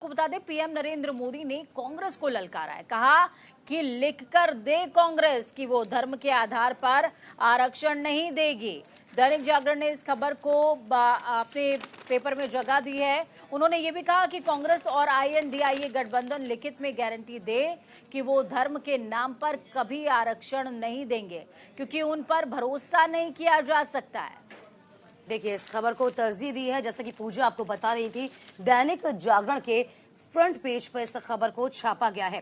आपको बता दें, पीएम नरेंद्र मोदी ने कांग्रेस को ललकारा है। कहा कि लिखकर दे कांग्रेस कि वो धर्म के आधार पर आरक्षण नहीं देगी। दैनिक जागरण ने इस खबर को अपने पेपर में जगह दी है। उन्होंने ये भी कहा कि कांग्रेस और आईएनडीआईए गठबंधन लिखित में गारंटी दे कि वो धर्म के नाम पर कभी आरक्षण नहीं देंगे, क्योंकि उन पर भरोसा नहीं किया जा सकता है। देखिए, इस खबर को तरजीह दी है, जैसा कि पूजा आपको बता रही थी, दैनिक जागरण के फ्रंट पेज पर इस खबर को छापा गया है।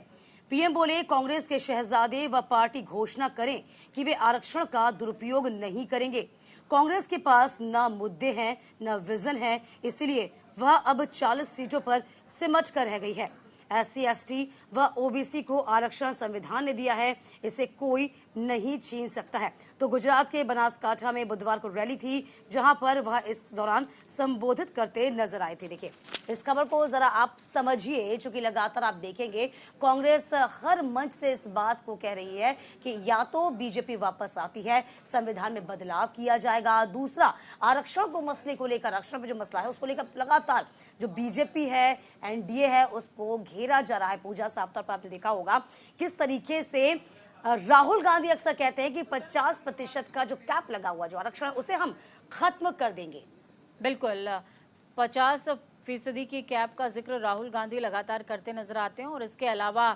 पीएम बोले कांग्रेस के शहजादे व पार्टी घोषणा करें कि वे आरक्षण का दुरुपयोग नहीं करेंगे। कांग्रेस के पास न मुद्दे हैं न विजन है, इसलिए वह अब 40 सीटों पर सिमट कर रह गई है। SC ST व OBC को आरक्षण संविधान ने दिया है, इसे कोई नहीं छीन सकता है। तो गुजरात के बनासकांठा में बुधवार को रैली थी, जहां पर वह इस दौरान संबोधित करते नजर आए थे। देखिए, इस खबर को जरा आप समझिए, चूंकि लगातार आप देखेंगे कांग्रेस हर मंच से इस बात को कह रही है कि या तो बीजेपी वापस आती है, संविधान में बदलाव किया जाएगा, दूसरा आरक्षण को मसले को लेकर, आरक्षण पे जो मसला है उसको लेकर लगातार जो बीजेपी है, एनडीए है, उसको घेरा जा रहा है। पूजा, साफ तौर पर आपने देखा होगा किस तरीके से राहुल गांधी अक्सर कहते हैं कि 50% का जो कैप लगा हुआ जो आरक्षण उसे हम खत्म कर देंगे। बिल्कुल, 50% की कैप का जिक्र राहुल गांधी लगातार करते नजर आते हैं और इसके अलावा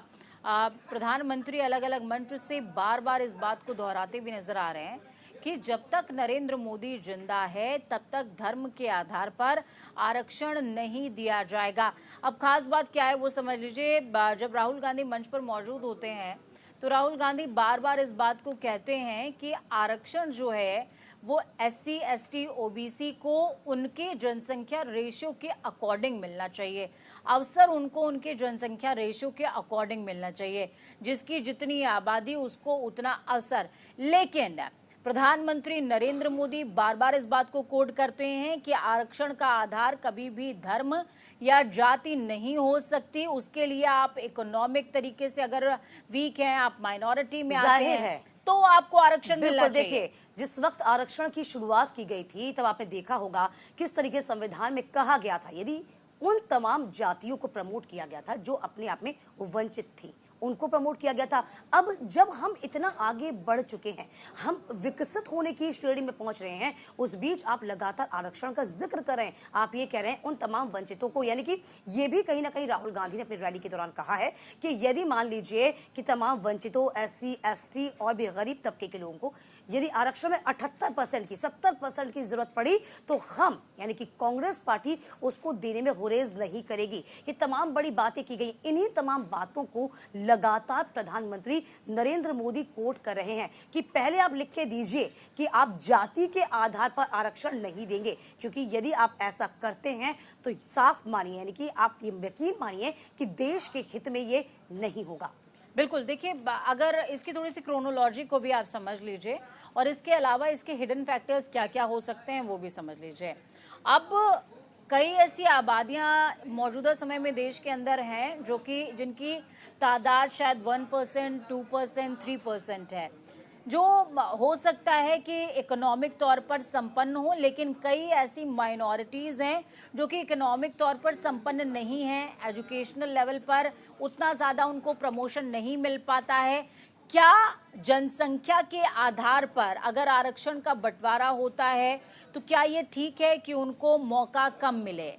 प्रधानमंत्री अलग अलग मंच से बार बार इस बात को दोहराते भी नजर आ रहे हैं कि जब तक नरेंद्र मोदी जिंदा है तब तक धर्म के आधार पर आरक्षण नहीं दिया जाएगा। अब खास बात क्या है वो समझ लीजिए, जब राहुल गांधी मंच पर मौजूद होते हैं तो राहुल गांधी बार बार इस बात को कहते हैं कि आरक्षण जो है वो SC ST OBC को उनके जनसंख्या रेशियो के अकॉर्डिंग मिलना चाहिए, अवसर उनको उनके जनसंख्या रेशियो के अकॉर्डिंग मिलना चाहिए, जिसकी जितनी आबादी उसको उतना अवसर। लेकिन प्रधानमंत्री नरेंद्र मोदी बार बार इस बात को कोट करते हैं कि आरक्षण का आधार कभी भी धर्म या जाति नहीं हो सकती। उसके लिए आप इकोनॉमिक तरीके से अगर वीक हैं, आप माइनॉरिटी में आते हैं तो आपको आरक्षण मिलना चाहिए। देखिए, जिस वक्त आरक्षण की शुरुआत की गई थी तब आपने देखा होगा किस तरीके संविधान में कहा गया था, यदि उन तमाम जातियों को प्रमोट किया गया था जो अपने आप में वंचित थी, उनको प्रमोट किया गया था। अब जब हम इतना आगे बढ़ चुके हैं, हम विकसित होने की श्रेणी में पहुंच रहे हैं, उस बीच आप लगातार आरक्षण का जिक्र कर रहे हैं। आप ये कह रहे हैं उन तमाम वंचितों को, यानी कि ये भी कहीं ना कहीं राहुल गांधी ने अपनी रैली के दौरान कहा है कि यदि मान लीजिए कि तमाम वंचितों, SC ST और भी गरीब तबके के लोगों को यदि आरक्षण में 78% की 70% की जरूरत पड़ी तो हम यानी कि कांग्रेस पार्टी उसको देने में गुरेज नहीं करेगी। ये तमाम बड़ी बातें की गई, इन्हीं तमाम बातों को लगातार प्रधानमंत्री नरेंद्र मोदी कोट कर रहे हैं कि पहले आप लिख के दीजिए कि आप जाति के आधार पर आरक्षण नहीं देंगे, क्योंकि यदि आप ऐसा करते हैं तो साफ मानिए, यानी कि आप ये यकीन मानिए कि देश के हित में ये नहीं होगा। बिल्कुल, देखिए, अगर इसकी थोड़ी सी क्रोनोलॉजी को भी आप समझ लीजिए और इसके अलावा इसके हिडन फैक्टर्स क्या क्या हो सकते हैं वो भी समझ लीजिए। अब कई ऐसी आबादियां मौजूदा समय में देश के अंदर हैं जो कि जिनकी तादाद शायद 1%, 2%, 3% है, जो हो सकता है कि इकोनॉमिक तौर पर संपन्न हो, लेकिन कई ऐसी माइनॉरिटीज हैं जो कि इकोनॉमिक तौर पर संपन्न नहीं हैं, एजुकेशनल लेवल पर उतना ज़्यादा उनको प्रमोशन नहीं मिल पाता है। क्या जनसंख्या के आधार पर अगर आरक्षण का बंटवारा होता है तो क्या ये ठीक है कि उनको मौका कम मिले?